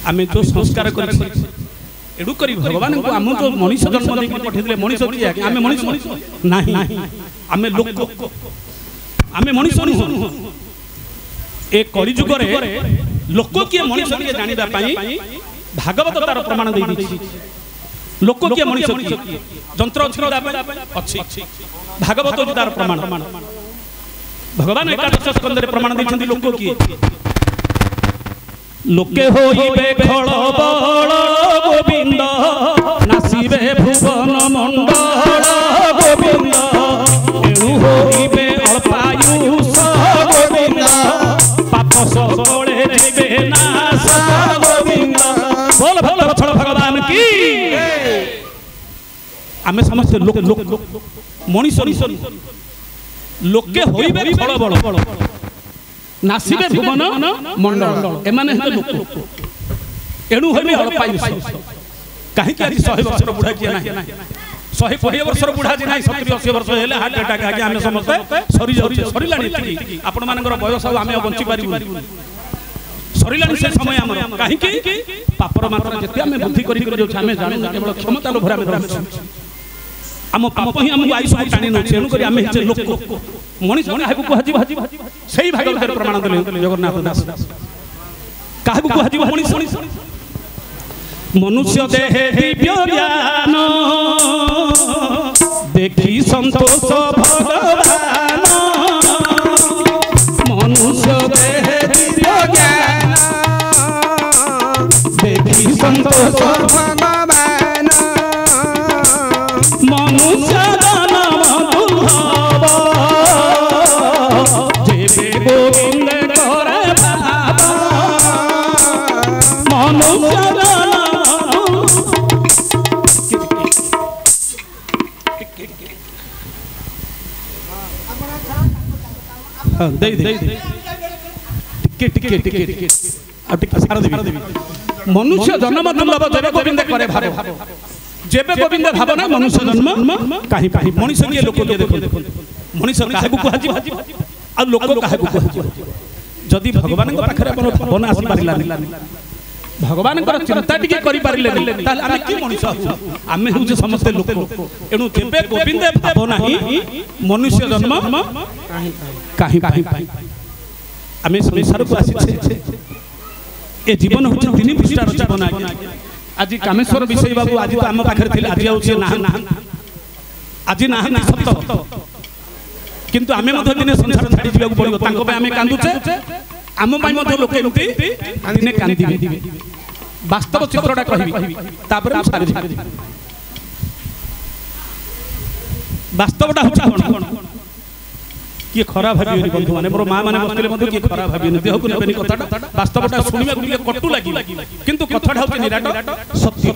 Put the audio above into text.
आमे जो संस्कार करी एडू करी भगवान को आम जो मनीष जन्म देके पठेले मनीष किए आमे मनीष नाही आमे लोक आमे मनीष नुह ए कली जुग रे लोक किए मनीष किए जानिबा पई भागवत तार प्रमाण दे दी लोक किए मनीष किए जंत्र अछि भागवत तार प्रमाण भगवान एकादश स्कंद रे प्रमाण दैछन्ति लोक किए लोके होइबे खळ बळ गोविंद नासिबे भुवन मंडल गोविंद एणु होइबे अल्पायुष गोविंद पाप सबले जिबे नाश गोविंद बोल भक्त छळ भगवान की आमे समस्त लोक लोक मनीष लोके होइबे खळ बळ नासिबे भुवन मंडल एमाने हे लोक एणु होइबे अल्पायुष काहे कि 100 वर्ष बुढ़ा किया नाही 150 वर्ष बुढ़ा जे नाही 70 80 वर्ष हेले हार्ट अटैक आके आमे समस्त सरी जाउछि सरीलाणी एति आपण मानकर बयस आमे बंची पारिबु सरीलाणी से समय हमर काहे कि पापर मात्रा जते आमे बुद्धि करि करि जाउछि आमे जानु केवल क्षमता लोभरा में रहछि आम पाप ही हमको आयुष टाणी नौ तेणु करी आमे हे लोक मनीष काहे कुहाजी सही भागवत प्रमाण देले जगन्नाथ दास काहे कुहाजी मनीष मनुष्य देहे दिव्य ज्ञान देखी संतोष भगवान मनुष्य देहे दिव्य ज्ञान देखी संतोष भगवान मनुष्य जन्म दुर्लभ जेबे गोविंद करे भाव मनुष्य मनुष्य जन्म दुर्लभ जेबे गोविंद करे भाव जेबे गोविंद भावना मनुष्य जन्म काहे काहे मनुष्य के लोक के देखो मनुष्य काहे को कहजी आ लोक काहे को कहजी जदी भगवान को पाखरे अपन भावना आसी पारिला भगवान को चिंता टिके करि पारिले ताल आमे की मनुष्य आमे हु जे समस्त लोक एनु जेबे गोविंद भावना ही मनुष्य जन्म काहे काहे आमे संसार को आसी ए जीवन होछि 3 पृष्ठार जीवन आज्ञा आज कामेश्वर विषय बाबू आज तो आम पाखे थे आज आज ना सत किंतु आमे दिने संसार छाड़ी जावाक पड़ो आम कांदुचे आम लोक दिने कांदिबे वास्तव चित्रटा कहबी वास्तवटा होछि कोन किए खराब भाभी बंधु माने मोर मां माने बसले बंधु किए खराब भाभी देह को नेबेनी कथाटा वास्तवटा सुनिबा को कटु लागि किंतु कथाटा होछि निराट सत्य।